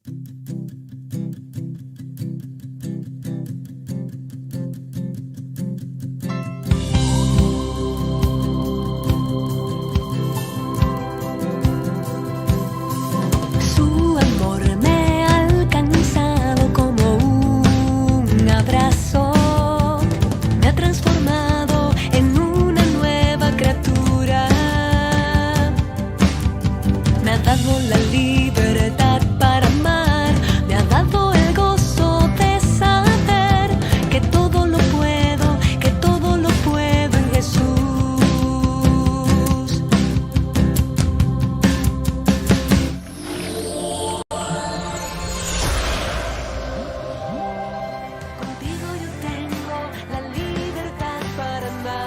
Su amor me ha alcanzado como un abrazo, me ha transformado en una nueva criatura, me ha dado la libertad para amar, me ha dado el gozo de saber que todo lo puedo en Jesús. Contigo yo tengo la libertad para amar.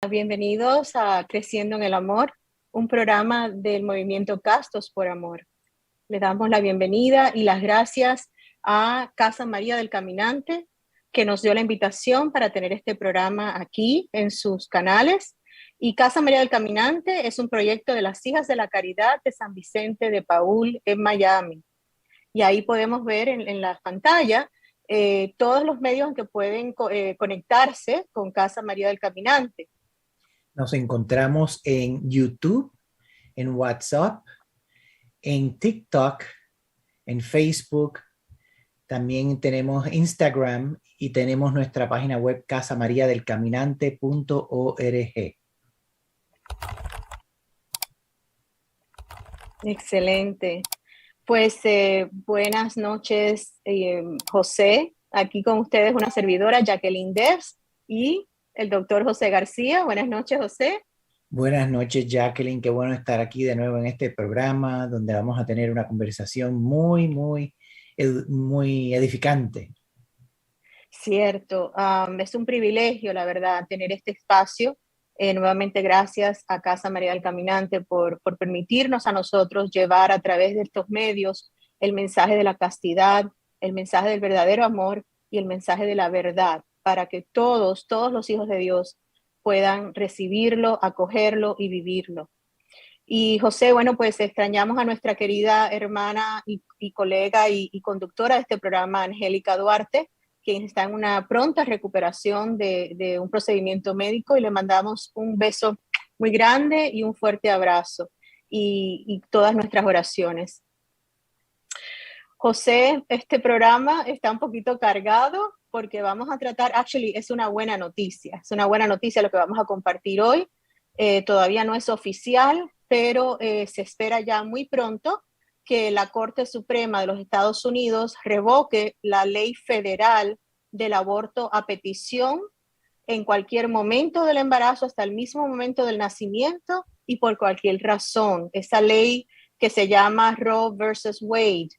Bienvenidos a Creciendo en el Amor, un programa del movimiento Castos por Amor. Le damos la bienvenida y las gracias a Casa María del Caminante, que nos dio la invitación para tener este programa aquí en sus canales. Y Casa María del Caminante es un proyecto de las Hijas de la Caridad de San Vicente de Paúl en Miami. Y ahí podemos ver en la pantalla todos los medios en que pueden conectarse con Casa María del Caminante. Nos encontramos en YouTube, en WhatsApp, en TikTok, en Facebook. También tenemos Instagram y tenemos nuestra página web casamariadelcaminante.org. Excelente. Pues buenas noches, José. Aquí con ustedes una servidora, Jacqueline Devs, y el doctor José García. Buenas noches, José. Buenas noches, Jacqueline. Qué bueno estar aquí de nuevo en este programa donde vamos a tener una conversación muy edificante. Cierto. Es un privilegio, la verdad, tener este espacio. Nuevamente, gracias a Casa María del Caminante por permitirnos a nosotros llevar a través de estos medios el mensaje de la castidad, el mensaje del verdadero amor y el mensaje de la verdad, para que todos los hijos de Dios puedan recibirlo, acogerlo y vivirlo. Y José, bueno, pues extrañamos a nuestra querida hermana y colega y conductora de este programa, Angélica Duarte, quien está en una pronta recuperación de un procedimiento médico, y le mandamos un beso muy grande y un fuerte abrazo y todas nuestras oraciones. José, este programa está un poquito cargado porque vamos a tratar, es una buena noticia lo que vamos a compartir hoy. Todavía no es oficial, pero se espera ya muy pronto que la Corte Suprema de los Estados Unidos revoque la ley federal del aborto a petición en cualquier momento del embarazo hasta el mismo momento del nacimiento y por cualquier razón. Esa ley que se llama Roe versus Wade.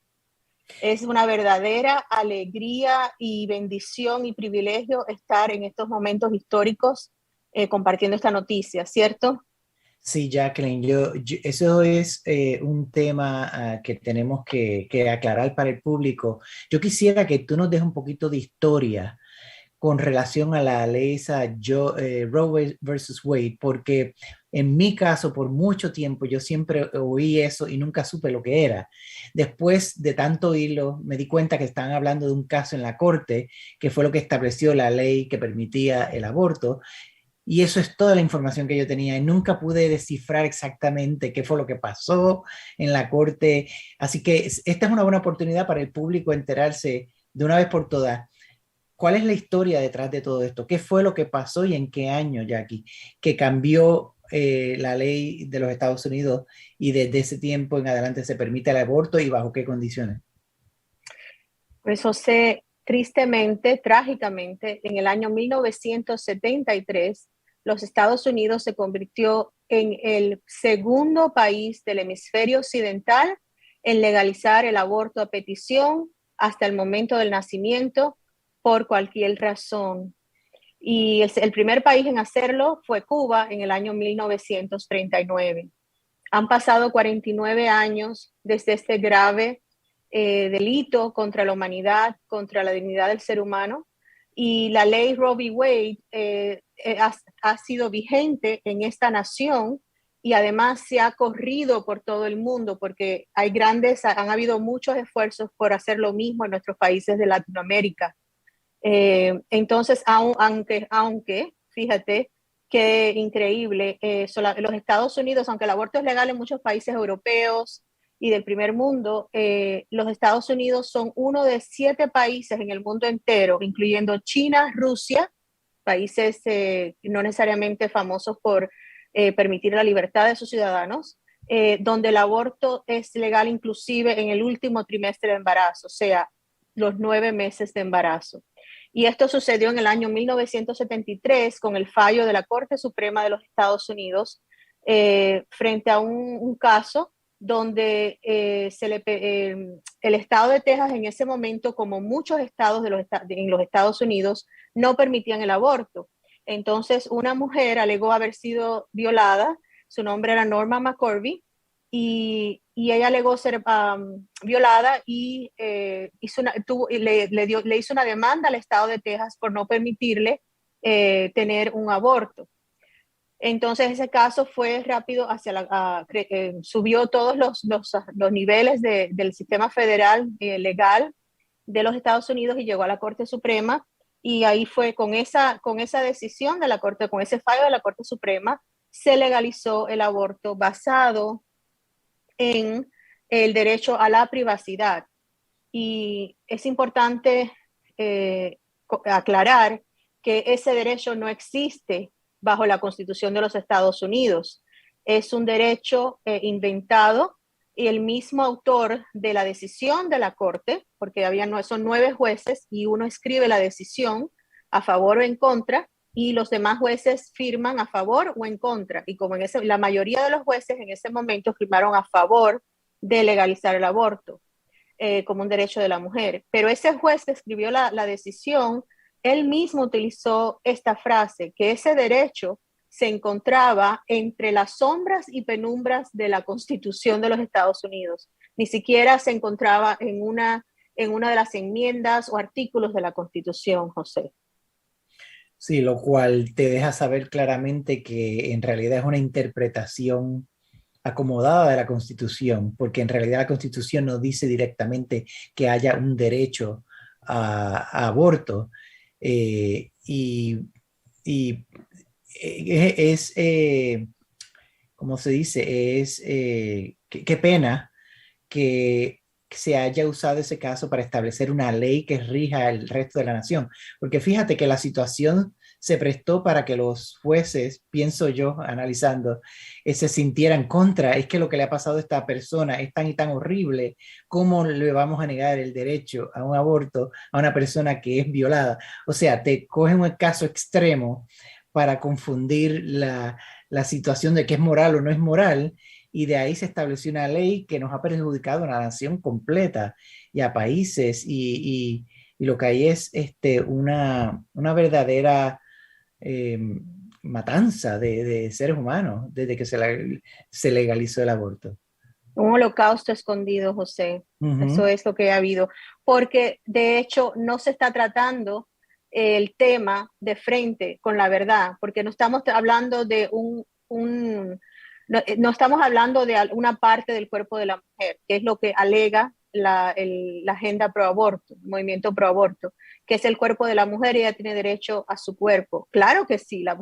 Es una verdadera alegría y bendición y privilegio estar en estos momentos históricos compartiendo esta noticia, ¿cierto? Sí, Jacqueline, eso es un tema que tenemos que aclarar para el público. Yo quisiera que tú nos dejes un poquito de historia con relación a la ley Roe versus Wade, porque en mi caso, por mucho tiempo, yo siempre oí eso y nunca supe lo que era. Después de tanto oírlo, me di cuenta que estaban hablando de un caso en la corte, que fue lo que estableció la ley que permitía el aborto. Y eso es toda la información que yo tenía y nunca pude descifrar exactamente qué fue lo que pasó en la corte. Así que esta es una buena oportunidad para el público enterarse de una vez por todas. ¿Cuál es la historia detrás de todo esto? ¿Qué fue lo que pasó y en qué año, Jackie, que cambió la ley de los Estados Unidos y desde ese tiempo en adelante se permite el aborto y bajo qué condiciones? Pues José, tristemente, trágicamente, en el año 1973, los Estados Unidos se convirtió en el segundo país del hemisferio occidental en legalizar el aborto a petición hasta el momento del nacimiento por cualquier razón. Y el primer país en hacerlo fue Cuba en el año 1939. Han pasado 49 años desde este grave delito contra la humanidad, contra la dignidad del ser humano, y la ley Roe v. Wade ha sido vigente en esta nación y además se ha corrido por todo el mundo porque han habido muchos esfuerzos por hacer lo mismo en nuestros países de Latinoamérica. Entonces, aunque, fíjate, qué increíble, los Estados Unidos, aunque el aborto es legal en muchos países europeos y del primer mundo, los Estados Unidos son uno de 7 países en el mundo entero, incluyendo China, Rusia, países no necesariamente famosos por permitir la libertad de sus ciudadanos, donde el aborto es legal inclusive en el último trimestre de embarazo, o sea, los 9 meses de embarazo. Y esto sucedió en el año 1973 con el fallo de la Corte Suprema de los Estados Unidos frente a un caso donde el estado de Texas en ese momento, como muchos estados en los Estados Unidos, no permitían el aborto. Entonces, una mujer alegó haber sido violada, su nombre era Norma McCorvey, y ella alegó ser violada y le hizo una demanda al estado de Texas por no permitirle tener un aborto. Entonces ese caso fue rápido subió todos los niveles del sistema federal legal de los Estados Unidos y llegó a la Corte Suprema, y ahí fue con esa decisión de la Corte, con ese fallo de la Corte Suprema, se legalizó el aborto basado en el derecho a la privacidad. Y es importante aclarar que ese derecho no existe bajo la Constitución de los Estados Unidos. Es un derecho inventado, y el mismo autor de la decisión de la Corte, porque son 9 jueces y uno escribe la decisión a favor o en contra, y los demás jueces firman a favor o en contra. Y como la mayoría de los jueces en ese momento firmaron a favor de legalizar el aborto como un derecho de la mujer. Pero ese juez que escribió la decisión, él mismo utilizó esta frase, que ese derecho se encontraba entre las sombras y penumbras de la Constitución de los Estados Unidos. Ni siquiera se encontraba en una de las enmiendas o artículos de la Constitución, José. Sí, lo cual te deja saber claramente que en realidad es una interpretación acomodada de la Constitución, porque en realidad la Constitución no dice directamente que haya un derecho a aborto. Y ¿cómo se dice? Qué pena que se haya usado ese caso para establecer una ley que rija el resto de la nación. Porque fíjate que la situación se prestó para que los jueces, pienso yo, analizando, se sintieran contra. Es que lo que le ha pasado a esta persona es tan y tan horrible. ¿Cómo le vamos a negar el derecho a un aborto a una persona que es violada? O sea, te cogen un caso extremo para confundir la situación de que es moral o no es moral, y de ahí se estableció una ley que nos ha perjudicado a una nación completa y a países, y lo que hay es una verdadera matanza de seres humanos desde que se legalizó el aborto. Un holocausto escondido, José. Eso es lo que ha habido. Porque, de hecho, no se está tratando el tema de frente con la verdad, porque no estamos hablando de no estamos hablando de una parte del cuerpo de la mujer, que es lo que alega la agenda pro aborto, el movimiento pro aborto, que es el cuerpo de la mujer, y ella tiene derecho a su cuerpo. Claro que sí, la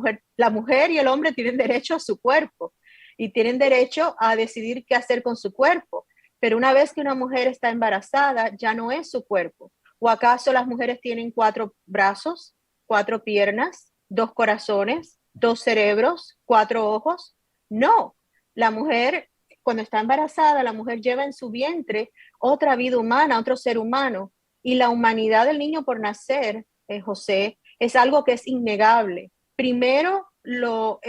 mujer y el hombre tienen derecho a su cuerpo y tienen derecho a decidir qué hacer con su cuerpo, pero una vez que una mujer está embarazada, ya no es su cuerpo. ¿O acaso las mujeres tienen 4 brazos, 4 piernas, 2 corazones, 2 cerebros, 4 ojos? No, la mujer, cuando está embarazada, la mujer lleva en su vientre otra vida humana, otro ser humano, y la humanidad del niño por nacer, José, es algo que es innegable. Primero lo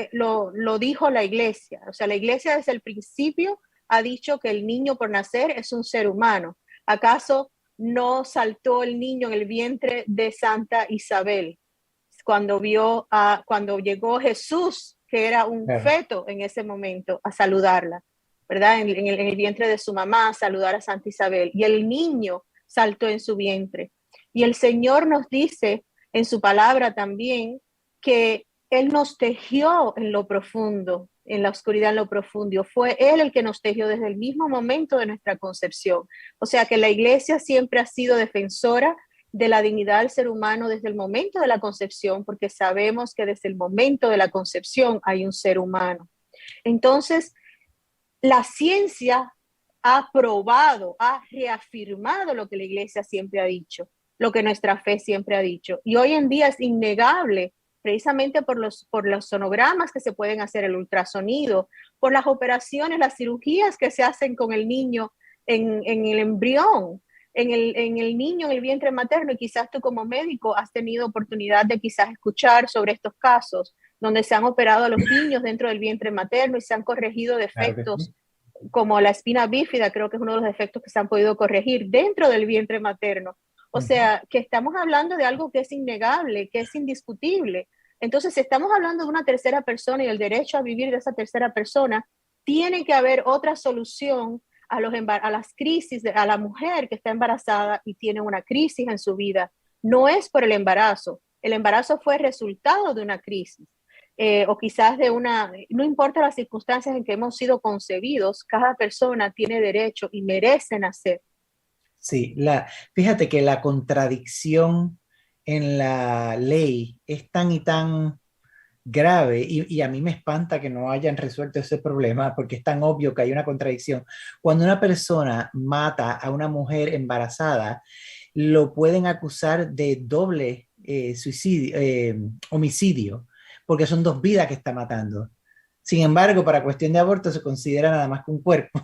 dijo la iglesia, o sea, la iglesia desde el principio ha dicho que el niño por nacer es un ser humano. ¿Acaso no saltó el niño en el vientre de Santa Isabel cuando llegó Jesús, que era un feto en ese momento, a saludarla, ¿verdad? En el vientre de su mamá, a saludar a Santa Isabel, y el niño saltó en su vientre. Y el Señor nos dice en su palabra también que Él nos tejió en lo profundo en la oscuridad, en lo profundo. Fue Él el que nos tejió desde el mismo momento de nuestra concepción. O sea que la iglesia siempre ha sido defensora de la dignidad del ser humano desde el momento de la concepción, porque sabemos que desde el momento de la concepción hay un ser humano. Entonces, la ciencia ha probado, ha reafirmado lo que la iglesia siempre ha dicho, lo que nuestra fe siempre ha dicho. Y hoy en día es innegable, precisamente por los sonogramas que se pueden hacer, el ultrasonido, por las operaciones, las cirugías que se hacen con el niño en el embrión, en el niño, en el vientre materno, y quizás tú como médico has tenido oportunidad de quizás escuchar sobre estos casos, donde se han operado a los niños dentro del vientre materno y se han corregido defectos como la espina bífida, creo que es uno de los defectos que se han podido corregir dentro del vientre materno. O sea, que estamos hablando de algo que es innegable, que es indiscutible. Entonces, si estamos hablando de una tercera persona y el derecho a vivir de esa tercera persona, tiene que haber otra solución a las crisis, a la mujer que está embarazada y tiene una crisis en su vida. No es por el embarazo fue resultado de una crisis. O quizás no importa las circunstancias en que hemos sido concebidos, cada persona tiene derecho y merece nacer. Sí, fíjate que la contradicción en la ley es tan y tan grave y a mí me espanta que no hayan resuelto ese problema porque es tan obvio que hay una contradicción. Cuando una persona mata a una mujer embarazada, lo pueden acusar de doble homicidio, porque son dos vidas que está matando. Sin embargo, para cuestión de aborto se considera nada más que un cuerpo.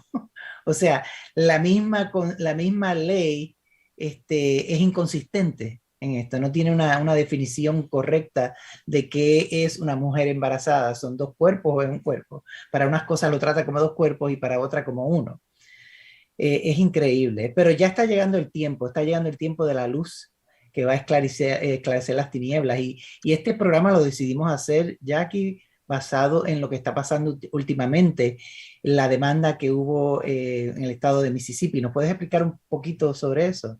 O sea, la misma ley es inconsistente en esto, no tiene una definición correcta de qué es una mujer embarazada. ¿Son dos cuerpos o es un cuerpo? Para unas cosas lo trata como dos cuerpos y para otras como uno. Es increíble, pero ya está llegando el tiempo de la luz que va a esclarecer las tinieblas. Y este programa lo decidimos hacer, Jackie, basado en lo que está pasando últimamente, la demanda que hubo en el estado de Mississippi. ¿Nos puedes explicar un poquito sobre eso?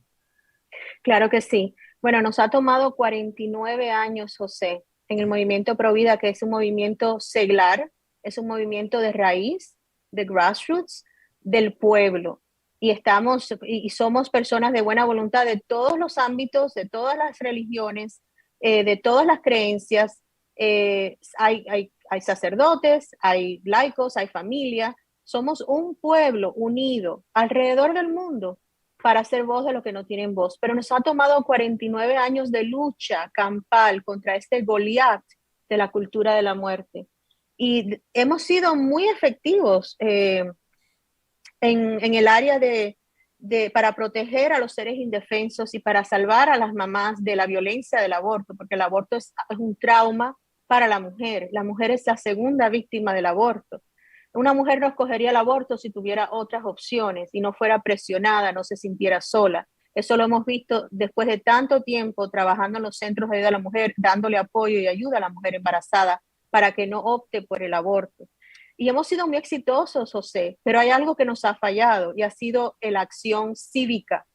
Claro que sí. Bueno, nos ha tomado 49 años, José, en el movimiento Provida, que es un movimiento seglar, es un movimiento de raíz, de grassroots, del pueblo. Y somos personas de buena voluntad de todos los ámbitos, de todas las religiones, de todas las creencias. Hay sacerdotes, hay laicos, hay familia. Somos un pueblo unido alrededor del mundo para hacer voz de lo que no tienen voz. Pero nos ha tomado 49 años de lucha campal contra este Goliat de la cultura de la muerte. Y hemos sido muy efectivos en el área para proteger a los seres indefensos y para salvar a las mamás de la violencia del aborto, porque el aborto es un trauma para la mujer. La mujer es la segunda víctima del aborto. Una mujer no escogería el aborto si tuviera otras opciones y no fuera presionada, no se sintiera sola. Eso lo hemos visto después de tanto tiempo trabajando en los centros de ayuda a la mujer, dándole apoyo y ayuda a la mujer embarazada para que no opte por el aborto. Y hemos sido muy exitosos, José, pero hay algo que nos ha fallado y ha sido la acción cívica.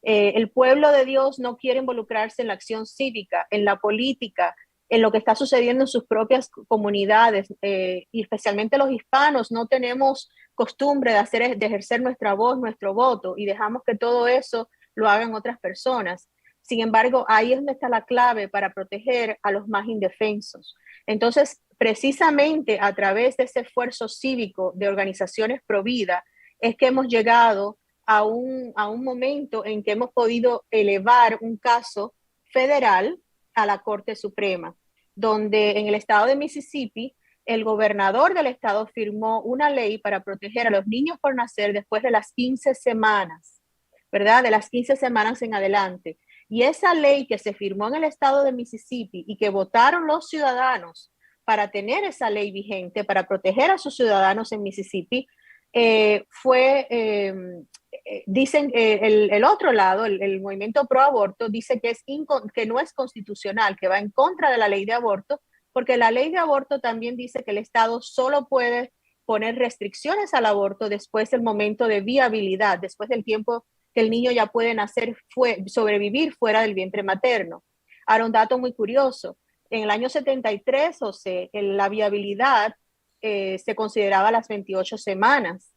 El pueblo de Dios no quiere involucrarse en la acción cívica, en la política, en lo que está sucediendo en sus propias comunidades, y especialmente los hispanos no tenemos costumbre de ejercer nuestra voz, nuestro voto, y dejamos que todo eso lo hagan otras personas. Sin embargo, ahí es donde está la clave para proteger a los más indefensos. Entonces, precisamente a través de ese esfuerzo cívico de organizaciones pro vida, es que hemos llegado a un momento en que hemos podido elevar un caso federal a la Corte Suprema, donde en el estado de Mississippi, el gobernador del estado firmó una ley para proteger a los niños por nacer después de las 15 semanas, ¿verdad? De las 15 semanas en adelante. Y esa ley que se firmó en el estado de Mississippi y que votaron los ciudadanos para tener esa ley vigente, para proteger a sus ciudadanos en Mississippi, dicen el otro lado, el movimiento pro aborto, dice que no es constitucional, que va en contra de la ley de aborto, porque la ley de aborto también dice que el Estado solo puede poner restricciones al aborto después del momento de viabilidad, después del tiempo que el niño ya puede nacer, sobrevivir fuera del vientre materno. Ahora, un dato muy curioso, en el año 73, la viabilidad se consideraba las 28 semanas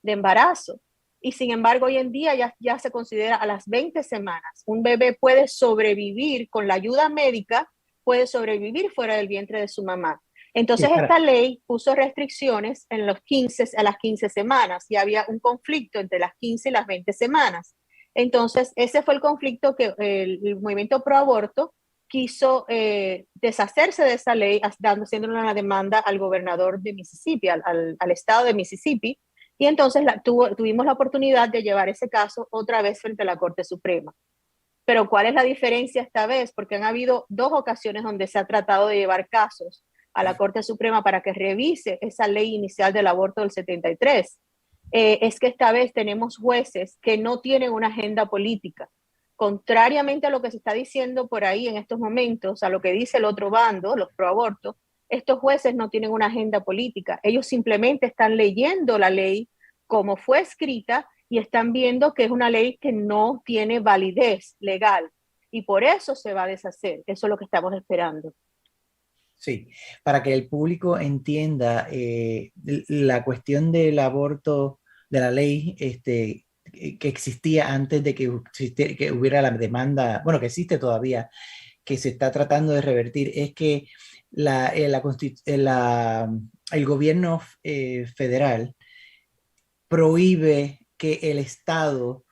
de embarazo. Y sin embargo, hoy en día ya se considera a las 20 semanas. Un bebé puede sobrevivir con la ayuda médica, puede sobrevivir fuera del vientre de su mamá. Entonces, esta ley puso restricciones en a las 15 semanas y había un conflicto entre las 15 y las 20 semanas. Entonces, ese fue el conflicto que el movimiento pro aborto quiso deshacerse de esa ley, haciendo una demanda al gobernador de Mississippi, al estado de Mississippi, y entonces tuvimos la oportunidad de llevar ese caso otra vez frente a la Corte Suprema. Pero ¿cuál es la diferencia esta vez? Porque han habido 2 ocasiones donde se ha tratado de llevar casos a la Corte Suprema para que revise esa ley inicial del aborto del 73. Es que esta vez tenemos jueces que no tienen una agenda política. Contrariamente a lo que se está diciendo por ahí en estos momentos, a lo que dice el otro bando, los pro aborto, estos jueces no tienen una agenda política. Ellos simplemente están leyendo la ley como fue escrita y están viendo que es una ley que no tiene validez legal y por eso se va a deshacer. Eso es lo que estamos esperando. Sí, para que el público entienda la cuestión del aborto, de la ley que existía antes de que hubiera la demanda, bueno, que existe todavía, que se está tratando de revertir, es que el gobierno federal prohíbe que el Estado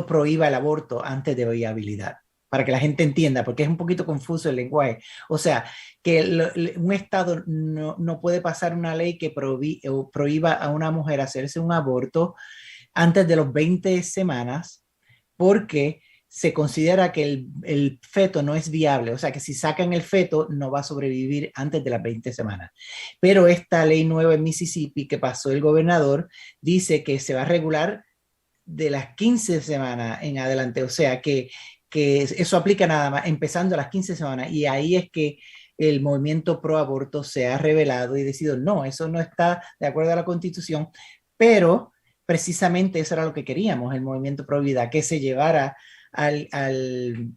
prohíba el aborto antes de viabilidad, para que la gente entienda, porque es un poquito confuso el lenguaje. O sea, que un Estado no puede pasar una ley que prohíba a una mujer hacerse un aborto antes de los 20 semanas, porque se considera que el feto no es viable, o sea que si sacan el feto no va a sobrevivir antes de las 20 semanas. Pero esta ley nueva en Mississippi que pasó el gobernador dice que se va a regular de las 15 semanas en adelante, o sea que eso aplica nada más empezando a las 15 semanas y ahí es que el movimiento pro aborto se ha revelado y decidido, no, eso no está de acuerdo a la Constitución, pero precisamente eso era lo que queríamos, el movimiento pro vida, que se llevara al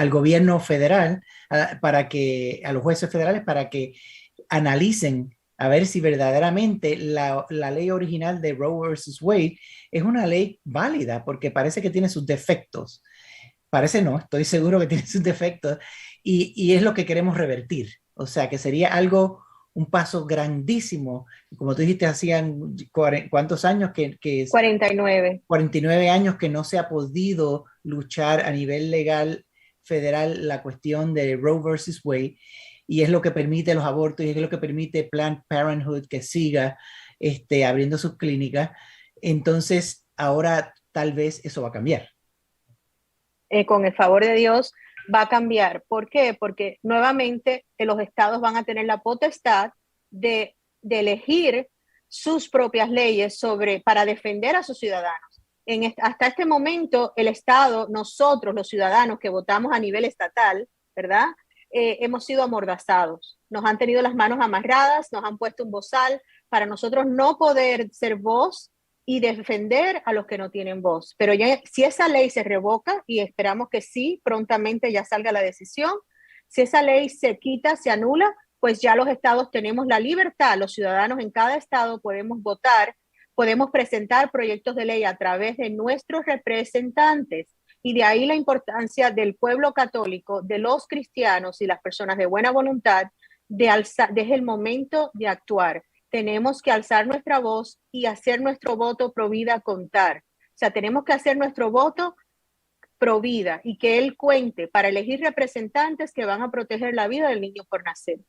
gobierno federal, a los jueces federales, para que analicen a ver si verdaderamente la ley original de Roe versus Wade es una ley válida, porque parece que tiene sus defectos. Parece no, estoy seguro que tiene sus defectos y es lo que queremos revertir. O sea, que sería un paso grandísimo. Como tú dijiste, hacían ¿cuántos años? 49. 49 años que no se ha podido luchar a nivel legal federal la cuestión de Roe versus Wade, y es lo que permite los abortos y es lo que permite Planned Parenthood que siga abriendo sus clínicas. Entonces, ahora tal vez eso va a cambiar. Con el favor de Dios va a cambiar. ¿Por qué? Porque nuevamente los estados van a tener la potestad de elegir sus propias leyes para defender a sus ciudadanos. Hasta este momento, el Estado, nosotros, los ciudadanos que votamos a nivel estatal, ¿verdad? Hemos sido amordazados. Nos han tenido las manos amarradas, nos han puesto un bozal para nosotros no poder ser voz y defender a los que no tienen voz. Pero ya, si esa ley se revoca, y esperamos que sí, prontamente ya salga la decisión, si esa ley se quita, se anula, pues ya los estados tenemos la libertad, los ciudadanos en cada estado podemos votar, podemos presentar proyectos de ley a través de nuestros representantes. Y de ahí la importancia del pueblo católico, de los cristianos y las personas de buena voluntad, desde el momento de actuar. Tenemos que alzar nuestra voz y hacer nuestro voto pro vida contar. O sea, tenemos que hacer nuestro voto pro vida y que él cuente para elegir representantes que van a proteger la vida del niño por nacer.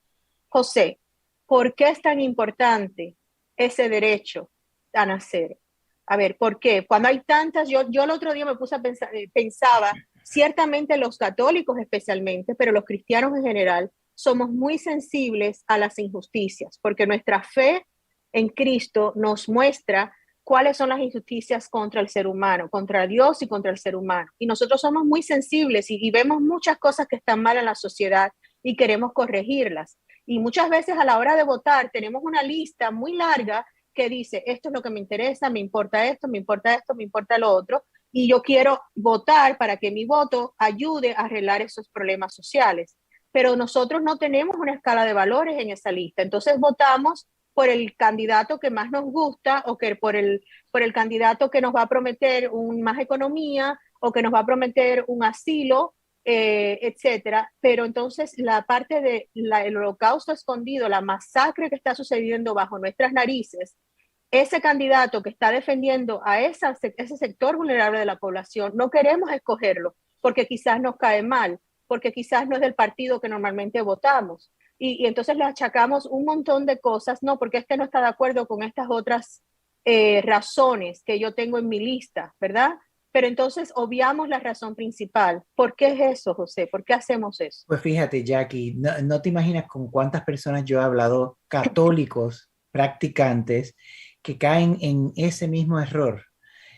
José, ¿por qué es tan importante ese derecho a nacer? A ver, ¿por qué? Cuando hay tantas, yo el otro día me puse a pensar, pensaba, ciertamente los católicos especialmente, pero los cristianos en general, somos muy sensibles a las injusticias, porque nuestra fe en Cristo nos muestra cuáles son las injusticias contra el ser humano, contra Dios y contra el ser humano. Y nosotros somos muy sensibles y vemos muchas cosas que están mal en la sociedad y queremos corregirlas. Y muchas veces a la hora de votar tenemos una lista muy larga que dice, esto es lo que me interesa, me importa esto, me importa esto, me importa lo otro, y yo quiero votar para que mi voto ayude a arreglar esos problemas sociales. pero nosotros no tenemos una escala de valores en esa lista. Entonces votamos por el candidato que más nos gusta o que por el candidato que nos va a prometer más economía o que nos va a prometer un asilo, etcétera. Pero entonces la parte del holocausto escondido, la masacre que está sucediendo bajo nuestras narices, ese candidato que está defendiendo a ese sector vulnerable de la población, no queremos escogerlo porque quizás nos cae mal, porque quizás no es del partido que normalmente votamos. Y entonces le achacamos un montón de cosas, no, porque este no está de acuerdo con estas otras razones que yo tengo en mi lista, ¿verdad? Pero entonces obviamos la razón principal. ¿Por qué es eso, José? ¿Por qué hacemos eso? Pues fíjate, Jackie, no te imaginas con cuántas personas yo he hablado, católicos, practicantes, que caen en ese mismo error,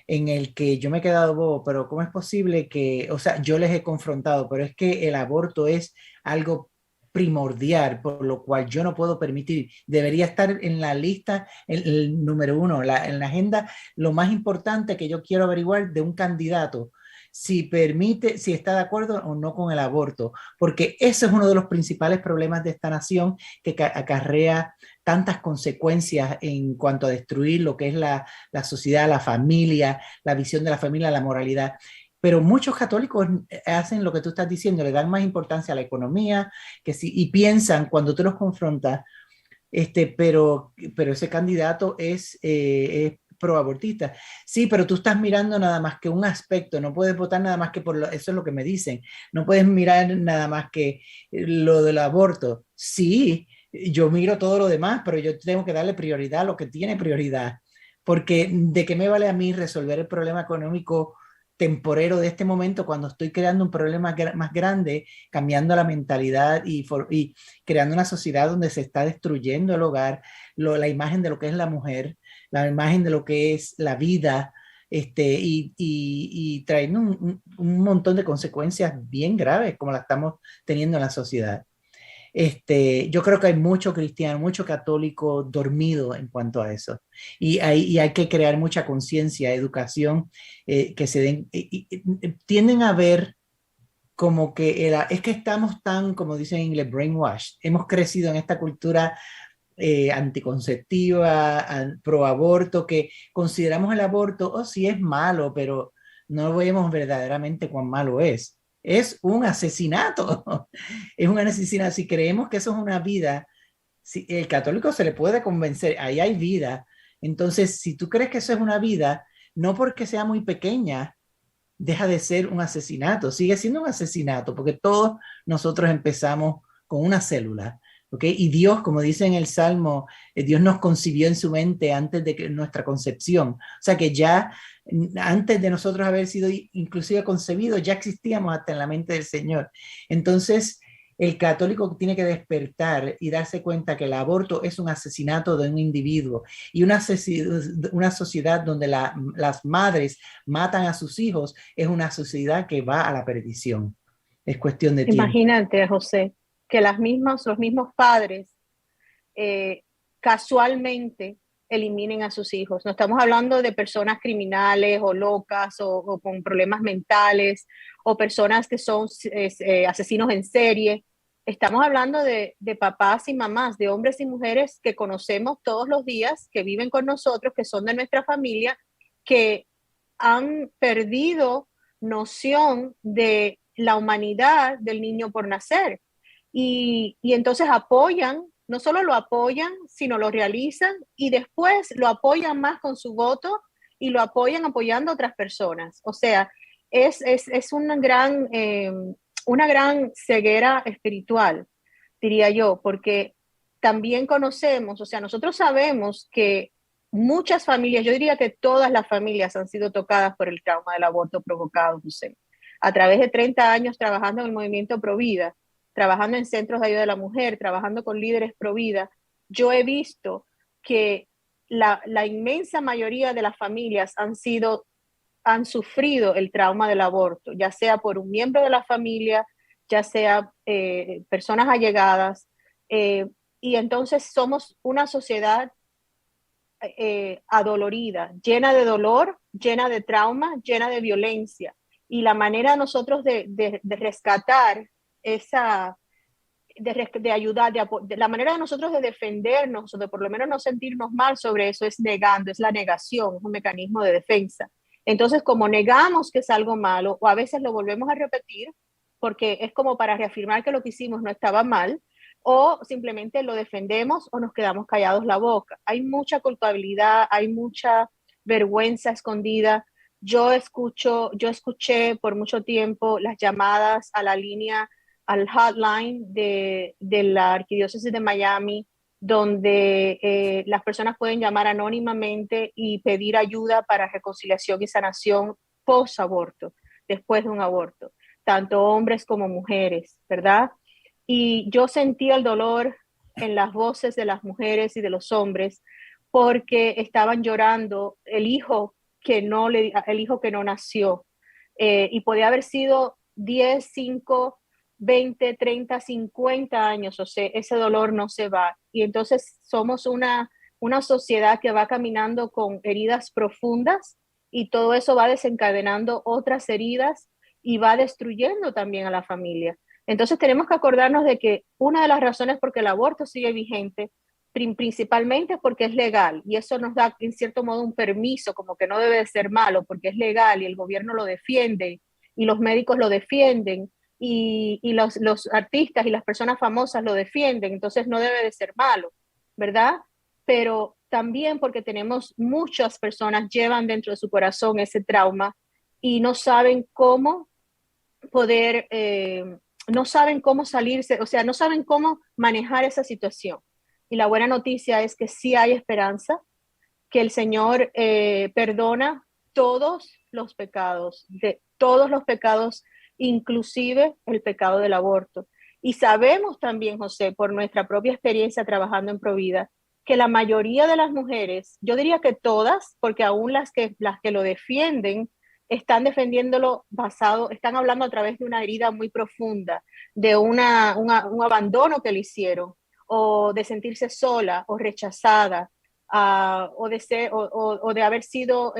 en el que yo me he quedado bobo, pero ¿cómo es posible que, o sea, yo les he confrontado, pero es que el aborto es algo primordial, por lo cual yo no puedo permitir, debería estar en la lista, el número uno, en la agenda, lo más importante que yo quiero averiguar de un candidato, si permite, si está de acuerdo o no con el aborto, porque ese es uno de los principales problemas de esta nación que acarrea tantas consecuencias en cuanto a destruir lo que es la sociedad, la familia, la visión de la familia, la moralidad. Pero muchos católicos hacen lo que tú estás diciendo, le dan más importancia a la economía, que sí, y piensan cuando tú los confrontas, pero ese candidato es proabortista. Sí, pero tú estás mirando nada más que un aspecto, no puedes votar nada más que eso es lo que me dicen, no puedes mirar nada más que lo del aborto. Sí, yo miro todo lo demás, pero yo tengo que darle prioridad a lo que tiene prioridad, porque ¿de qué me vale a mí resolver el problema económico temporero de este momento cuando estoy creando un problema más grande, cambiando la mentalidad y creando una sociedad donde se está destruyendo el hogar, la imagen de lo que es la mujer, la imagen de lo que es la vida, y trayendo un montón de consecuencias bien graves como la estamos teniendo en la sociedad? Yo creo que hay mucho cristiano, mucho católico dormido en cuanto a eso. Y hay que crear mucha conciencia, educación, que se den, tienden a ver como que es que estamos tan, como dicen en inglés, brainwashed. Hemos crecido en esta cultura anticonceptiva, pro aborto, que consideramos el aborto, oh, sí es malo, pero no vemos verdaderamente cuán malo es. Es un asesinato, es un asesinato. Si creemos que eso es una vida, si el católico se le puede convencer, ahí hay vida. Entonces, si tú crees que eso es una vida, no porque sea muy pequeña, deja de ser un asesinato, sigue siendo un asesinato, porque todos nosotros empezamos con una célula. ¿Okay? Y Dios, como dice en el Salmo, Dios nos concibió en su mente antes de nuestra concepción. O sea que ya antes de nosotros haber sido inclusive concebidos, ya existíamos hasta en la mente del Señor. Entonces, el católico tiene que despertar y darse cuenta que el aborto es un asesinato de un individuo, y una sociedad donde las madres matan a sus hijos es una sociedad que va a la perdición. Es cuestión de tiempo. Imagínate, José, que los mismos padres casualmente eliminen a sus hijos. No estamos hablando de personas criminales o locas o con problemas mentales o personas que son asesinos en serie. Estamos hablando de papás y mamás, de hombres y mujeres que conocemos todos los días, que viven con nosotros, que son de nuestra familia, que han perdido noción de la humanidad del niño por nacer. Y entonces apoyan, no solo lo apoyan, sino lo realizan y después lo apoyan más con su voto y lo apoyan apoyando a otras personas. O sea, es una gran ceguera espiritual, diría yo, porque también conocemos, o sea, nosotros sabemos que muchas familias, yo diría que todas las familias han sido tocadas por el trauma del aborto provocado, José. A través de 30 años trabajando en el movimiento Provida, trabajando en centros de ayuda a la mujer, trabajando con líderes pro vida, yo he visto que la inmensa mayoría de las familias han sufrido el trauma del aborto, ya sea por un miembro de la familia, ya sea personas allegadas, y entonces somos una sociedad adolorida, llena de dolor, llena de trauma, llena de violencia, y la manera de nosotros de rescatar de ayudar, de la manera de nosotros de defendernos, o de por lo menos no sentirnos mal sobre eso, es negando, es la negación, es un mecanismo de defensa. Entonces, como negamos que es algo malo, o a veces lo volvemos a repetir, porque es como para reafirmar que lo que hicimos no estaba mal, o simplemente lo defendemos o nos quedamos callados la boca. Hay mucha culpabilidad, hay mucha vergüenza escondida. Yo escuché por mucho tiempo las llamadas a la línea, al hotline de la Arquidiócesis de Miami, donde las personas pueden llamar anónimamente y pedir ayuda para reconciliación y sanación post-aborto, después de un aborto, tanto hombres como mujeres, ¿verdad? Y yo sentía el dolor en las voces de las mujeres y de los hombres porque estaban llorando el hijo el hijo que no nació. Y podía haber sido 10, 5, 20, 30, 50 años, o sea, ese dolor no se va. Y entonces somos una sociedad que va caminando con heridas profundas y todo eso va desencadenando otras heridas y va destruyendo también a la familia. Entonces tenemos que acordarnos de que una de las razones por que el aborto sigue vigente principalmente es porque es legal y eso nos da en cierto modo un permiso, como que no debe de ser malo porque es legal y el gobierno lo defiende y los médicos lo defienden y los artistas y las personas famosas lo defienden, entonces no debe de ser malo, ¿verdad? Pero también porque tenemos muchas personas llevan dentro de su corazón ese trauma y no saben cómo poder, no saben cómo salirse, o sea, no saben cómo manejar esa situación. Y la buena noticia es que sí hay esperanza, que el Señor perdona todos los pecados, inclusive el pecado del aborto. Y sabemos también, José, por nuestra propia experiencia trabajando en Provida, que la mayoría de las mujeres, yo diría que todas, porque aún las que lo defienden, están defendiéndolo están hablando a través de una herida muy profunda, de un abandono que le hicieron, o de sentirse sola o rechazada, o de haber sido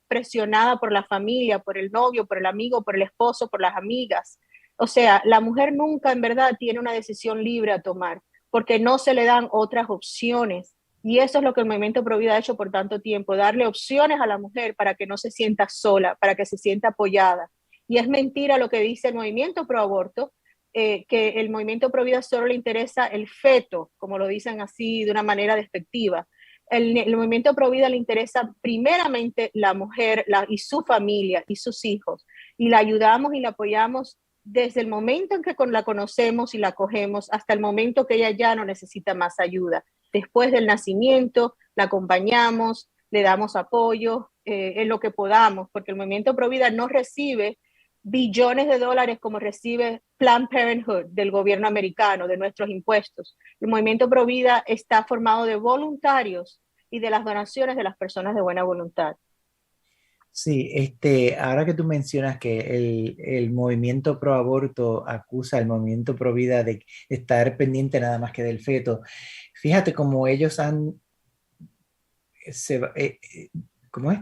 presionada por la familia, por el novio, por el amigo, por el esposo, por las amigas. O sea, la mujer nunca en verdad tiene una decisión libre a tomar, porque no se le dan otras opciones. Y eso es lo que el Movimiento Pro Vida ha hecho por tanto tiempo, darle opciones a la mujer para que no se sienta sola, para que se sienta apoyada. Y es mentira lo que dice el Movimiento Pro Aborto, que el Movimiento Pro Vida solo le interesa el feto, como lo dicen así de una manera despectiva. El Movimiento Pro Vida le interesa primeramente la mujer y su familia y sus hijos. Y la ayudamos y la apoyamos desde el momento en que la conocemos y la acogemos hasta el momento que ella ya no necesita más ayuda. Después del nacimiento, la acompañamos, le damos apoyo en lo que podamos, porque el Movimiento Pro Vida no recibe billones de dólares como recibe Planned Parenthood del gobierno americano, de nuestros impuestos. El Movimiento Pro Vida está formado de voluntarios y de las donaciones de las personas de buena voluntad. Sí, ahora que tú mencionas que el movimiento pro aborto acusa al movimiento pro vida de estar pendiente nada más que del feto, fíjate cómo ellos ¿cómo es?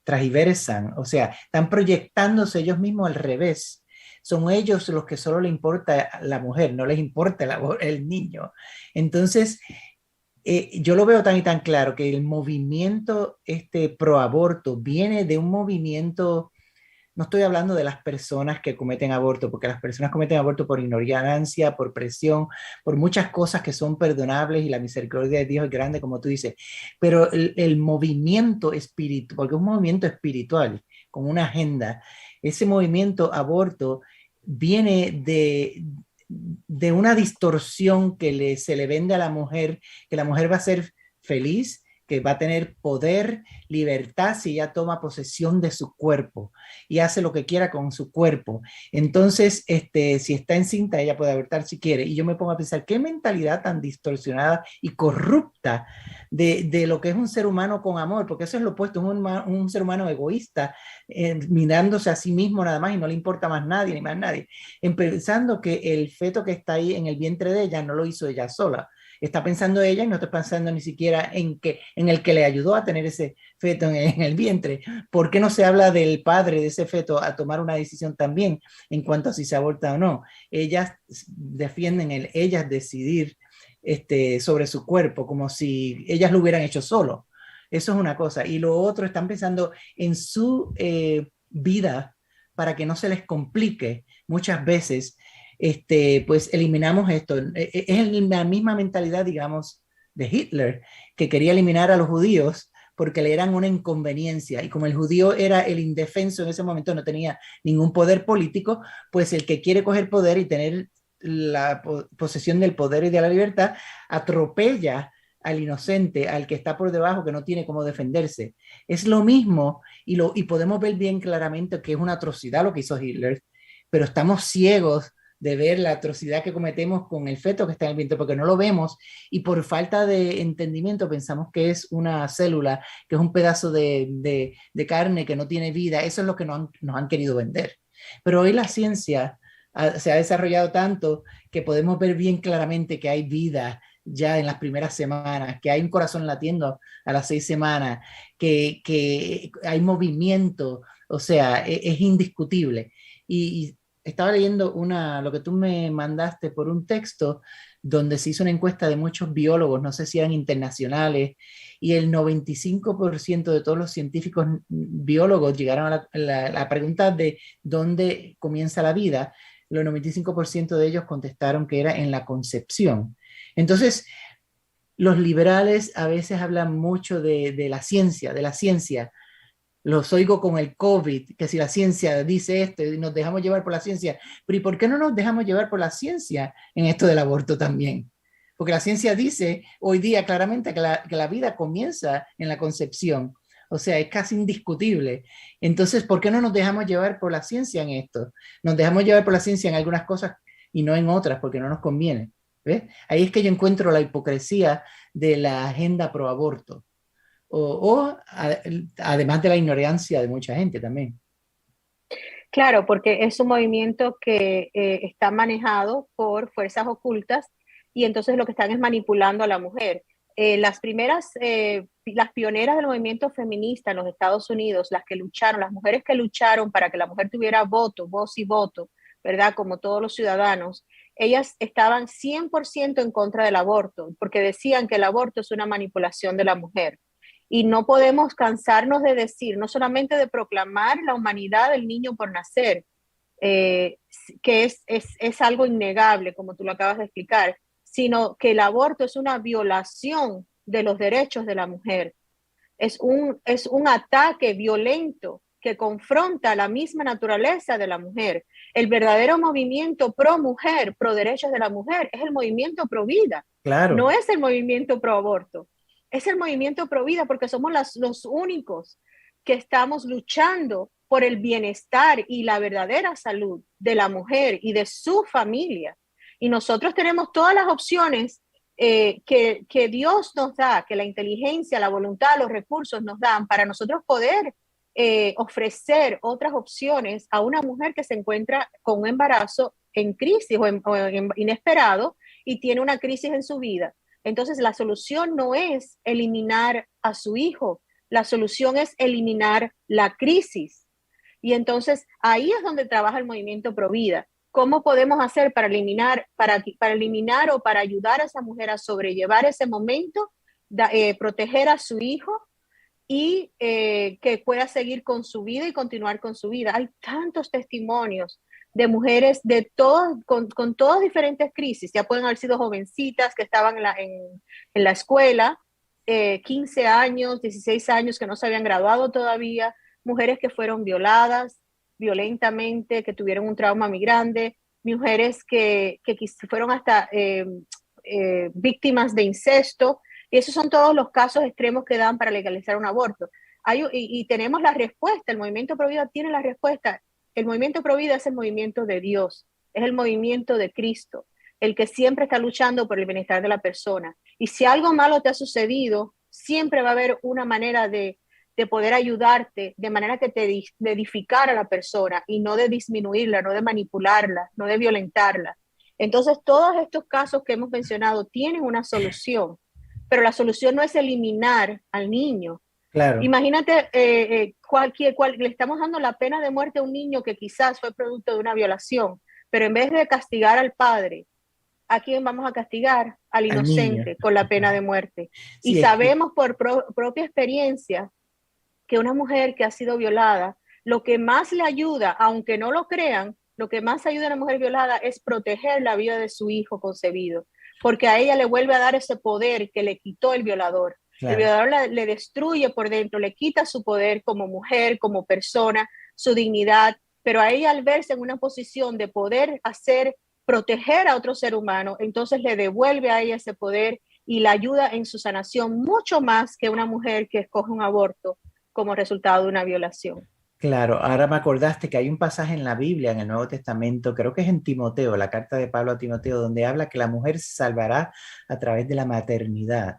Transversan, o sea, están proyectándose ellos mismos al revés. Son ellos los que solo le importa a la mujer, no les importa el niño. Entonces, yo lo veo tan y tan claro que el movimiento pro aborto viene de un movimiento, no estoy hablando de las personas que cometen aborto, porque las personas cometen aborto por ignorancia, por presión, por muchas cosas que son perdonables y la misericordia de Dios es grande, como tú dices, pero el movimiento espiritual, porque es un movimiento espiritual con una agenda, ese movimiento aborto viene de una distorsión que se le vende a la mujer, que la mujer va a ser feliz, que va a tener poder, libertad si ella toma posesión de su cuerpo y hace lo que quiera con su cuerpo. Entonces, si está encinta, ella puede abortar si quiere. Y yo me pongo a pensar, ¿qué mentalidad tan distorsionada y corrupta egoísta de lo que es un ser humano con amor, porque eso es lo opuesto, un ser humano egoísta, mirándose a sí mismo nada más y no le importa más nadie ni más nadie, pensando que el feto que está ahí en el vientre de ella no lo hizo ella sola. Está pensando ella y no está pensando ni siquiera en el que le ayudó a tener ese feto en el vientre. ¿Por qué no se habla del padre de ese feto a tomar una decisión también en cuanto a si se aborta o no? Ellas defienden ellas decidir sobre su cuerpo, como si ellas lo hubieran hecho solo. Eso es una cosa. Y lo otro, están pensando en su vida para que no se les complique muchas veces. Pues eliminamos esto. Es la misma mentalidad, digamos, de Hitler, que quería eliminar a los judíos porque le eran una inconveniencia. Y como el judío era el indefenso en ese momento, no tenía ningún poder político, pues el que quiere coger poder y tener la posesión del poder y de la libertad, atropella al inocente, al que está por debajo, que no tiene cómo defenderse. Es lo mismo, y podemos ver bien claramente que es una atrocidad lo que hizo Hitler, pero estamos ciegos de ver la atrocidad que cometemos con el feto que está en el vientre, porque no lo vemos, y por falta de entendimiento pensamos que es una célula, que es un pedazo de carne que no tiene vida. Eso es lo que nos han querido vender. Pero hoy la ciencia se ha desarrollado tanto que podemos ver bien claramente que hay vida ya en las primeras semanas, que hay un corazón latiendo a las 6 semanas, que hay movimiento, o sea, es indiscutible. Y estaba leyendo lo que tú me mandaste por un texto donde se hizo una encuesta de muchos biólogos, no sé si eran internacionales, y el 95% de todos los científicos biólogos llegaron a la pregunta de dónde comienza la vida. Los 95% de ellos contestaron que era en la concepción. Entonces, los liberales a veces hablan mucho de la ciencia, Los oigo con el COVID, que si la ciencia dice esto y nos dejamos llevar por la ciencia, pero ¿y por qué no nos dejamos llevar por la ciencia en esto del aborto también? Porque la ciencia dice hoy día claramente que la vida comienza en la concepción. O sea, es casi indiscutible. Entonces, ¿por qué no nos dejamos llevar por la ciencia en esto? Nos dejamos llevar por la ciencia en algunas cosas y no en otras, porque no nos conviene. ¿Ves? Ahí es que yo encuentro la hipocresía de la agenda pro aborto. Además de la ignorancia de mucha gente también. Claro, porque es un movimiento que está manejado por fuerzas ocultas y entonces lo que están es manipulando a la mujer. Las pioneras del movimiento feminista en los Estados Unidos, las mujeres que lucharon para que la mujer tuviera voto, voz y voto, ¿verdad? Como todos los ciudadanos, ellas estaban 100% en contra del aborto, porque decían que el aborto es una manipulación de la mujer. Y no podemos cansarnos de decir, no solamente de proclamar la humanidad del niño por nacer, que es algo innegable, como tú lo acabas de explicar, sino que el aborto es una violación de los derechos de la mujer. Es un ataque violento que confronta la misma naturaleza de la mujer. El verdadero movimiento pro mujer, pro derechos de la mujer, es el movimiento pro vida. Claro. No es el movimiento pro aborto. Es el movimiento pro vida porque somos los únicos que estamos luchando por el bienestar y la verdadera salud de la mujer y de su familia. Y nosotros tenemos todas las opciones que Dios nos da, que la inteligencia, la voluntad, los recursos nos dan para nosotros poder ofrecer otras opciones a una mujer que se encuentra con un embarazo en crisis o inesperado y tiene una crisis en su vida. Entonces, la solución no es eliminar a su hijo, la solución es eliminar la crisis. Y entonces, ahí es donde trabaja el movimiento Provida. ¿Cómo podemos hacer para eliminar o para ayudar a esa mujer a sobrellevar ese momento, proteger a su hijo y que pueda seguir con su vida y continuar con su vida? Hay tantos testimonios de mujeres con todas diferentes crisis. Ya pueden haber sido jovencitas que estaban en la escuela, 15 años, 16 años, que no se habían graduado todavía, mujeres que fueron violadas violentamente, que tuvieron un trauma muy grande, mujeres que fueron hasta víctimas de incesto, y esos son todos los casos extremos que dan para legalizar un aborto. Y tenemos la respuesta, el movimiento Pro Vida tiene la respuesta. El movimiento Pro Vida es el movimiento de Dios, es el movimiento de Cristo. el que siempre está luchando por el bienestar de la persona. Y si algo malo te ha sucedido, siempre va a haber una manera de poder ayudarte, de manera que de edificar a la persona y no de disminuirla, no de manipularla, no de violentarla. Entonces, todos estos casos que hemos mencionado tienen una solución, pero la solución no es eliminar al niño. Claro. Imagínate, le estamos dando la pena de muerte a un niño que quizás fue producto de una violación, pero en vez de castigar al padre, ¿a quién vamos a castigar? Al inocente, con la pena de muerte. Sí, y sabemos por propia experiencia que una mujer que ha sido violada, lo que más le ayuda, aunque no lo crean, lo que más ayuda a una mujer violada es proteger la vida de su hijo concebido, porque a ella le vuelve a dar ese poder que le quitó el violador. Claro. El violador le destruye por dentro, le quita su poder como mujer, como persona, su dignidad, pero a ella al verse en una posición de poder proteger a otro ser humano, entonces le devuelve a ella ese poder y la ayuda en su sanación mucho más que una mujer que escoge un aborto como resultado de una violación. Claro, ahora me acordaste que hay un pasaje en la Biblia, en el Nuevo Testamento, creo que es en Timoteo, la carta de Pablo a Timoteo, donde habla que la mujer se salvará a través de la maternidad.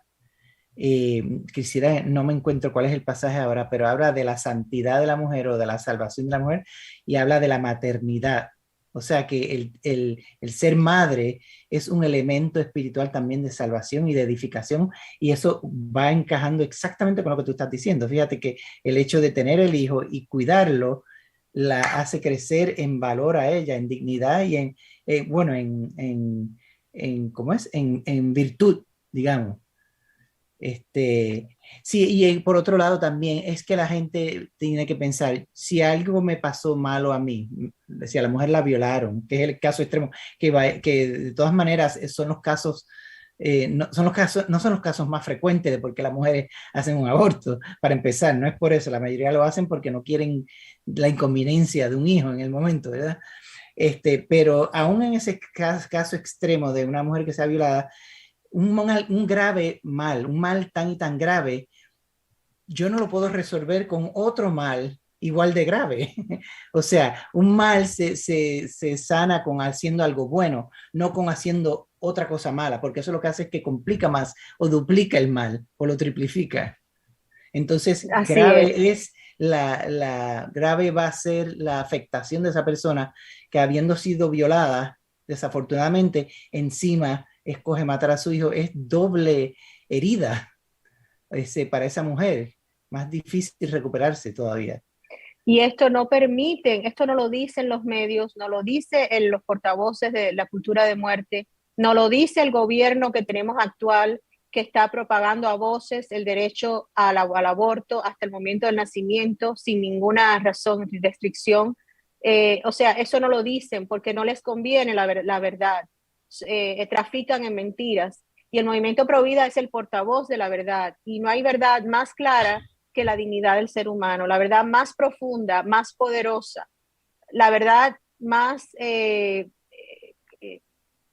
Quisiera, no me encuentro cuál es el pasaje ahora, pero habla de la santidad de la mujer o de la salvación de la mujer y habla de la maternidad. O sea que el ser madre es un elemento espiritual también de salvación y de edificación, y eso va encajando exactamente con lo que tú estás diciendo. Fíjate que el hecho de tener el hijo y cuidarlo la hace crecer en valor a ella, en dignidad y ¿cómo es? En virtud, digamos. Sí, y por otro lado también es que la gente tiene que pensar, si algo me pasó malo a mí, si a la mujer la violaron, que es el caso extremo, que de todas maneras son los casos, no son los casos más frecuentes de por qué las mujeres hacen un aborto, para empezar, no es por eso, la mayoría lo hacen porque no quieren la inconveniencia de un hijo en el momento, ¿verdad? Pero aún en ese caso extremo de una mujer que sea violada, un grave mal, un mal tan y tan grave, yo no lo puedo resolver con otro mal igual de grave. O sea, un mal se sana con haciendo algo bueno, no con haciendo otra cosa mala, porque eso lo que hace es que complica más o duplica el mal o lo triplifica. Entonces, grave va a ser la afectación de esa persona que, habiendo sido violada, desafortunadamente, encima escoge matar a su hijo. Es doble herida para esa mujer, más difícil recuperarse todavía. Y esto no lo dicen los medios, no lo dicen los portavoces de la cultura de muerte, no lo dice el gobierno que tenemos actual, que está propagando a voces el derecho al aborto hasta el momento del nacimiento sin ninguna razón ni restricción. O sea, eso no lo dicen porque no les conviene la verdad. Trafican en mentiras. Y el movimiento Pro Vida es el portavoz de la verdad. Y no hay verdad más clara que la dignidad del ser humano, la verdad más profunda, más poderosa, la verdad más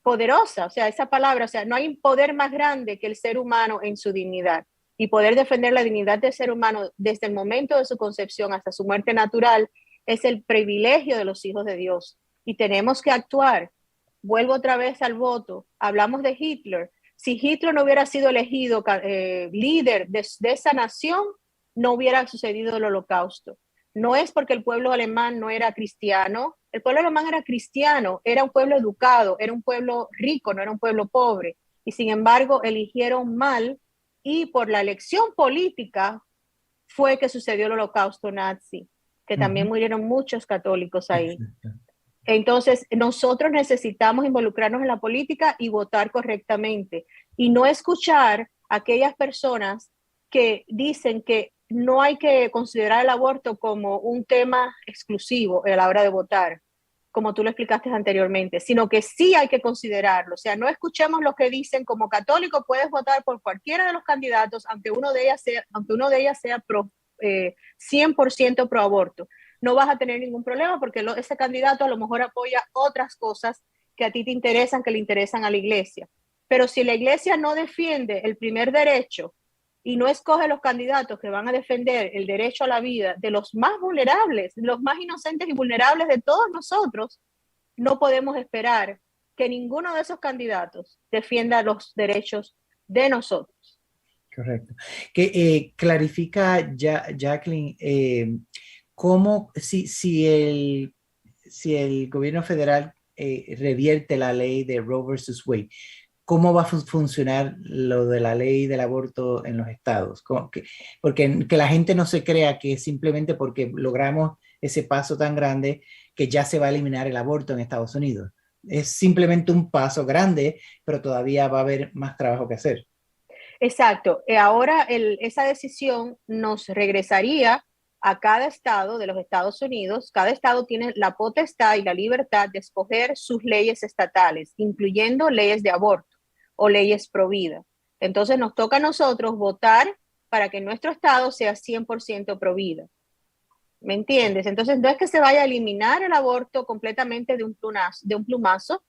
poderosa, o sea, esa palabra, o sea, no hay poder más grande que el ser humano en su dignidad. Y poder defender la dignidad del ser humano desde el momento de su concepción hasta su muerte natural es el privilegio de los hijos de Dios. Y tenemos que actuar. Vuelvo otra vez al voto. Hablamos de Hitler. Si Hitler no hubiera sido elegido líder de esa nación, no hubiera sucedido el Holocausto. No es porque el pueblo alemán no era cristiano. El pueblo alemán era cristiano, era un pueblo educado, era un pueblo rico, no era un pueblo pobre. Y sin embargo, eligieron mal, y por la elección política fue que sucedió el Holocausto nazi, que también murieron muchos católicos ahí. Entonces, nosotros necesitamos involucrarnos en la política y votar correctamente, y no escuchar a aquellas personas que dicen que no hay que considerar el aborto como un tema exclusivo a la hora de votar, como tú lo explicaste anteriormente, sino que sí hay que considerarlo. O sea, no escuchemos lo que dicen. Como católico puedes votar por cualquiera de los candidatos, aunque uno de ellas sea 100% pro aborto. No vas a tener ningún problema porque ese candidato a lo mejor apoya otras cosas que a ti te interesan, que le interesan a la iglesia. Pero si la iglesia no defiende el primer derecho y no escoge los candidatos que van a defender el derecho a la vida de los más vulnerables, los más inocentes y vulnerables de todos nosotros, no podemos esperar que ninguno de esos candidatos defienda los derechos de nosotros. Correcto. Que clarifica Jacqueline, cómo si el gobierno federal revierte la ley de Roe versus Wade, ¿cómo va a funcionar lo de la ley del aborto en los estados? Porque que la gente no se crea que simplemente porque logramos ese paso tan grande que ya se va a eliminar el aborto en Estados Unidos. Es simplemente un paso grande, pero todavía va a haber más trabajo que hacer. Exacto. Ahora esa decisión nos regresaría a cada estado de los Estados Unidos. Cada estado tiene la potestad y la libertad de escoger sus leyes estatales, incluyendo leyes de aborto o leyes pro vida. Entonces nos toca a nosotros votar para que nuestro estado sea 100% pro vida. ¿Me entiendes? Entonces no es que se vaya a eliminar el aborto completamente de un plumazo.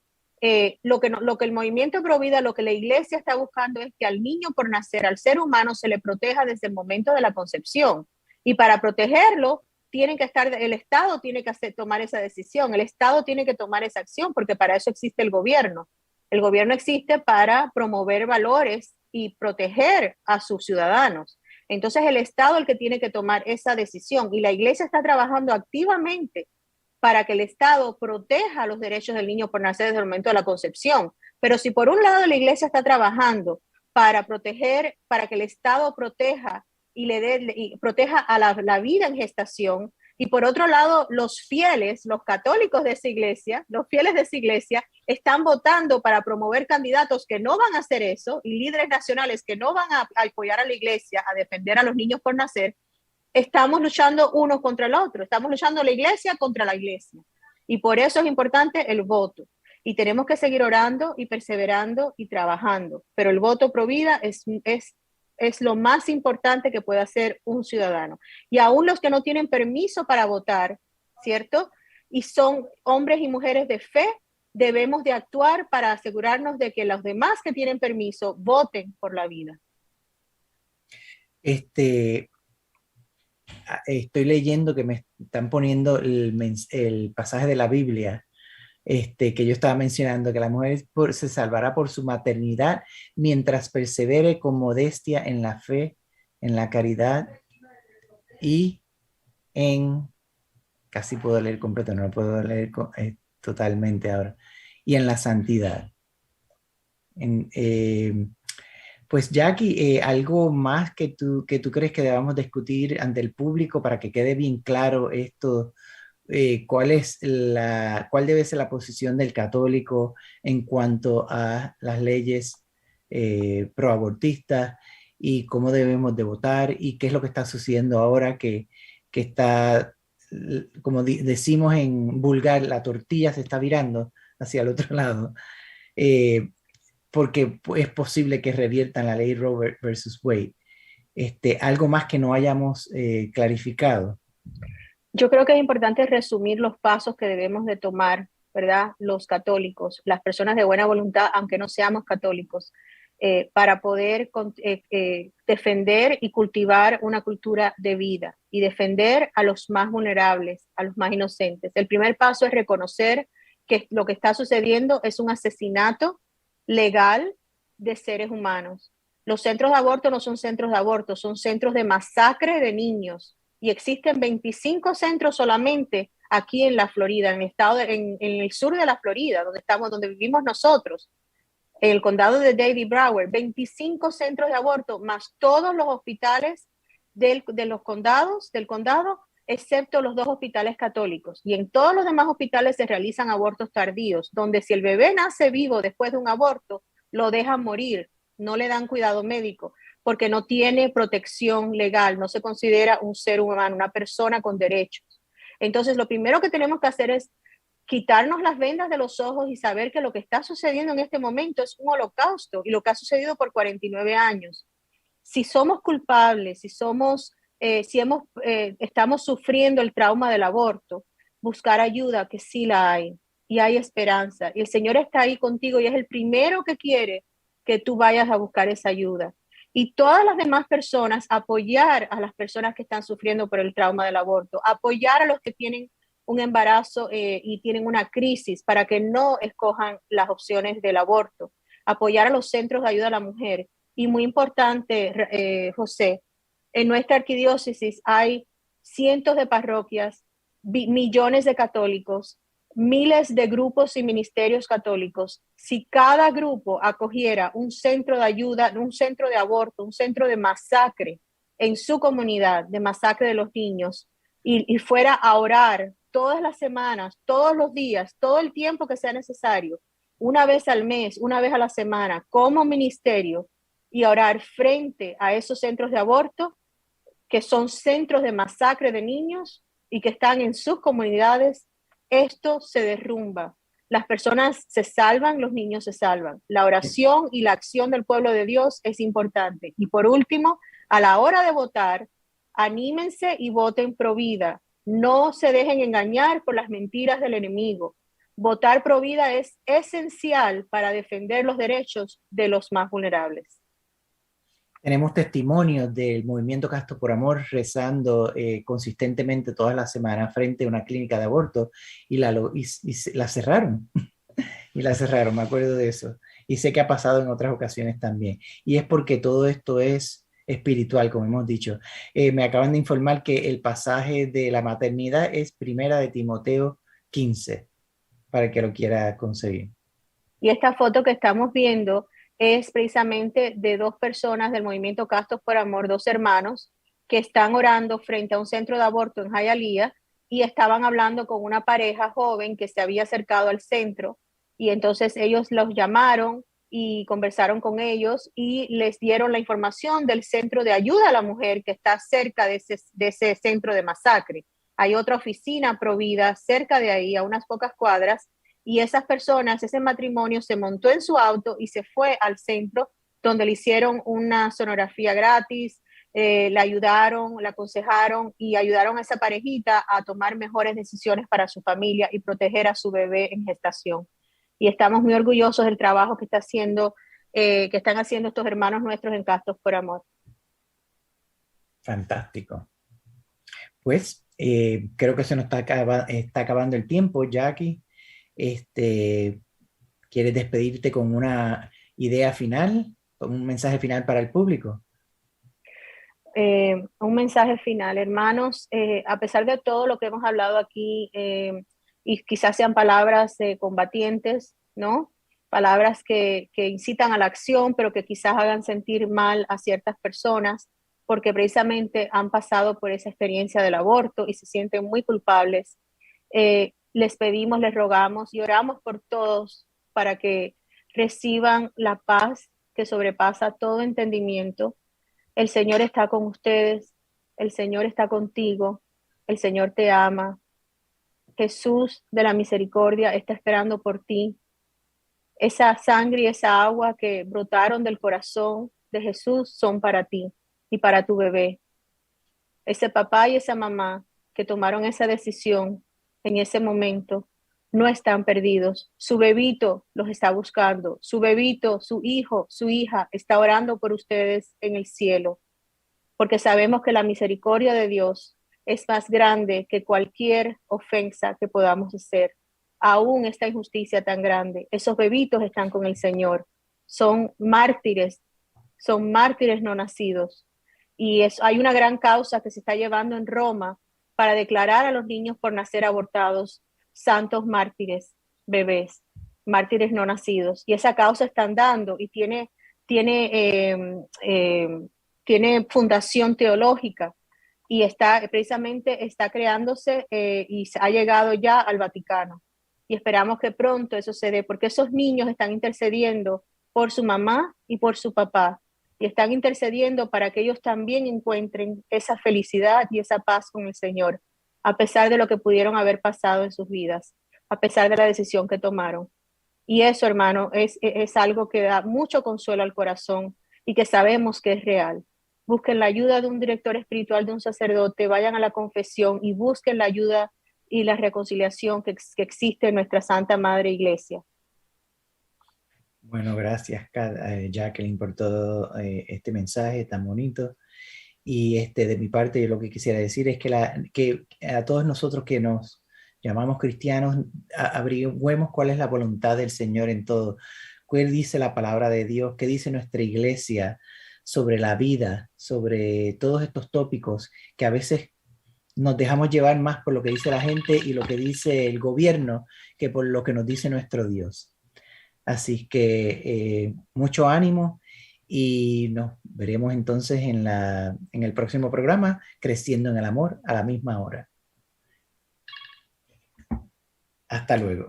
Lo que el movimiento pro vida, lo que la iglesia está buscando es que al niño por nacer, al ser humano, se le proteja desde el momento de la concepción. Y para protegerlo, el Estado tiene que tomar esa decisión, el Estado tiene que tomar esa acción, porque para eso existe el gobierno. El gobierno existe para promover valores y proteger a sus ciudadanos. Entonces el Estado es el que tiene que tomar esa decisión, y la iglesia está trabajando activamente para que el Estado proteja los derechos del niño por nacer desde el momento de la concepción. Pero si por un lado la iglesia está trabajando para proteger, para que el Estado proteja y proteja a la vida en gestación, y por otro lado los fieles, los católicos de esa iglesia, los fieles de esa iglesia están votando para promover candidatos que no van a hacer eso, y líderes nacionales que no van a apoyar a la iglesia, a defender a los niños por nacer, estamos luchando uno contra el otro, estamos luchando la iglesia contra la iglesia. Y por eso es importante el voto. Y tenemos que seguir orando y perseverando y trabajando. Pero el voto pro vida es lo más importante que puede hacer un ciudadano. Y aún los que no tienen permiso para votar, ¿cierto? Y son hombres y mujeres de fe, debemos de actuar para asegurarnos de que los demás que tienen permiso voten por la vida. Estoy leyendo que me están poniendo el pasaje de la Biblia que yo estaba mencionando, que la mujer se salvará por su maternidad mientras persevere con modestia en la fe, en la caridad y casi puedo leer completo, no lo puedo leer totalmente ahora, y en la santidad. Pues Jackie, algo más que tú crees que debamos discutir ante el público para que quede bien claro esto, cuál debe ser la posición del católico en cuanto a las leyes proabortistas y cómo debemos de votar y qué es lo que está sucediendo ahora que está, como decimos en vulgar, la tortilla se está virando hacia el otro lado. Porque es posible que reviertan la ley Roe versus Wade. Algo más que no hayamos clarificado. Yo creo que es importante resumir los pasos que debemos de tomar, ¿verdad? Los católicos, las personas de buena voluntad, aunque no seamos católicos, para poder defender y cultivar una cultura de vida y defender a los más vulnerables, a los más inocentes. El primer paso es reconocer que lo que está sucediendo es un asesinato legal de seres humanos. Los centros de aborto no son centros de aborto, son centros de masacre de niños, y existen 25 centros solamente aquí en la Florida, en el sur de la Florida, donde vivimos nosotros, en el condado de David Broward, 25 centros de aborto, más todos los hospitales del condado, excepto los 2 hospitales católicos. Y en todos los demás hospitales se realizan abortos tardíos, donde si el bebé nace vivo después de un aborto, lo dejan morir, no le dan cuidado médico, porque no tiene protección legal, no se considera un ser humano, una persona con derechos. Entonces, lo primero que tenemos que hacer es quitarnos las vendas de los ojos y saber que lo que está sucediendo en este momento es un holocausto, y lo que ha sucedido por 49 años. Si somos culpables, estamos sufriendo el trauma del aborto, buscar ayuda, que sí la hay, y hay esperanza, y el Señor está ahí contigo, y es el primero que quiere que tú vayas a buscar esa ayuda. Y todas las demás personas, apoyar a las personas que están sufriendo por el trauma del aborto, apoyar a los que tienen un embarazo y tienen una crisis para que no escojan las opciones del aborto, apoyar a los centros de ayuda a la mujer. Y muy importante, José, en nuestra arquidiócesis hay cientos de parroquias, millones de católicos, miles de grupos y ministerios católicos. Si cada grupo acogiera un centro de ayuda, un centro de aborto, un centro de masacre en su comunidad, de masacre de los niños, y fuera a orar todas las semanas, todos los días, todo el tiempo que sea necesario, una vez al mes, una vez a la semana, como ministerio, y a orar frente a esos centros de aborto, que son centros de masacre de niños y que están en sus comunidades, esto se derrumba. Las personas se salvan, los niños se salvan. La oración y la acción del pueblo de Dios es importante. Y por último, a la hora de votar, anímense y voten pro vida. No se dejen engañar por las mentiras del enemigo. Votar pro vida es esencial para defender los derechos de los más vulnerables. Tenemos testimonios del movimiento Castos por Amor rezando consistentemente todas las semanas frente a una clínica de aborto y la cerraron. Y la cerraron, me acuerdo de eso. Y sé que ha pasado en otras ocasiones también. Y es porque todo esto es espiritual, como hemos dicho. Me acaban de informar que el pasaje de la maternidad es Primera de Timoteo 15, para el que lo quiera conseguir. Y esta foto que estamos viendo es precisamente de dos personas del movimiento Castos por Amor, dos hermanos que están orando frente a un centro de aborto en Hialeah y estaban hablando con una pareja joven que se había acercado al centro, y entonces ellos los llamaron y conversaron con ellos y les dieron la información del centro de ayuda a la mujer que está cerca de ese centro de masacre. Hay otra oficina provida cerca de ahí, a unas pocas cuadras, y esas personas, ese matrimonio se montó en su auto y se fue al centro, donde le hicieron una sonografía gratis, la ayudaron, la aconsejaron y ayudaron a esa parejita a tomar mejores decisiones para su familia y proteger a su bebé en gestación. Y estamos muy orgullosos del trabajo que están haciendo estos hermanos nuestros en Castos por Amor. Fantástico. Pues creo que se nos está acabando el tiempo, Jackie. ¿Quieres despedirte con una idea final, con un mensaje final para el público? Un mensaje final, hermanos, a pesar de todo lo que hemos hablado aquí, y quizás sean palabras combatientes, ¿no? Palabras que incitan a la acción, pero que quizás hagan sentir mal a ciertas personas, porque precisamente han pasado por esa experiencia del aborto y se sienten muy culpables. Les pedimos, les rogamos y oramos por todos para que reciban la paz que sobrepasa todo entendimiento. El Señor está con ustedes, el Señor está contigo, el Señor te ama. Jesús de la misericordia está esperando por ti. Esa sangre y esa agua que brotaron del corazón de Jesús son para ti y para tu bebé. Ese papá y esa mamá que tomaron esa decisión en ese momento no están perdidos. Su bebito los está buscando. Su bebito, su hijo, su hija está orando por ustedes en el cielo, porque sabemos que la misericordia de Dios es más grande que cualquier ofensa que podamos hacer. Aún esta injusticia tan grande, esos bebitos están con el Señor. Son mártires no nacidos. Y hay una gran causa que se está llevando en Roma para declarar a los niños por nacer abortados santos mártires, bebés, mártires no nacidos. Y esa causa está andando y tiene fundación teológica y precisamente está creándose y ha llegado ya al Vaticano. Y esperamos que pronto eso se dé, porque esos niños están intercediendo por su mamá y por su papá, y están intercediendo para que ellos también encuentren esa felicidad y esa paz con el Señor, a pesar de lo que pudieron haber pasado en sus vidas, a pesar de la decisión que tomaron. Y eso, hermano, es algo que da mucho consuelo al corazón y que sabemos que es real. Busquen la ayuda de un director espiritual, de un sacerdote, vayan a la confesión y busquen la ayuda y la reconciliación que existe en nuestra Santa Madre Iglesia. Bueno, gracias, Jacqueline, por todo este mensaje tan bonito. Y de mi parte, lo que quisiera decir es que a todos nosotros que nos llamamos cristianos, averigüemos cuál es la voluntad del Señor en todo. ¿Qué dice la palabra de Dios? ¿Qué dice nuestra iglesia sobre la vida, sobre todos estos tópicos que a veces nos dejamos llevar más por lo que dice la gente y lo que dice el gobierno que por lo que nos dice nuestro Dios? Así que mucho ánimo y nos veremos entonces en el próximo programa, Creciendo en el Amor, a la misma hora. Hasta luego.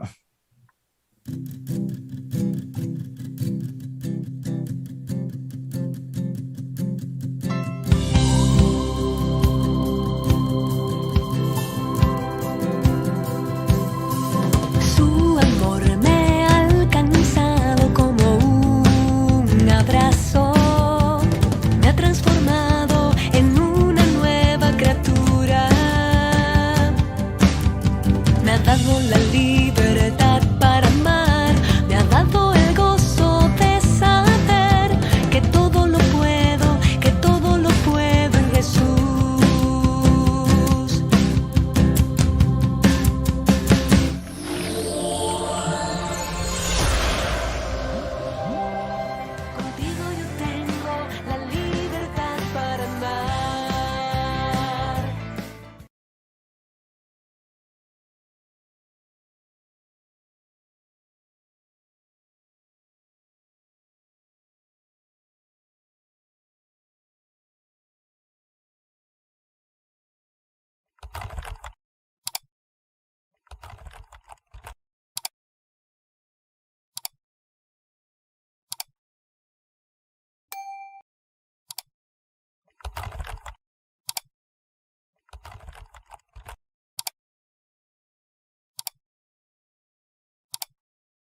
Su amor me ha alcanzado como un abrazo, me ha transformado en una nueva criatura, me ha dado la libertad para amar, me ha dado el gozo de saber que todo lo puedo en Jesús. Contigo yo tengo la libertad para amar.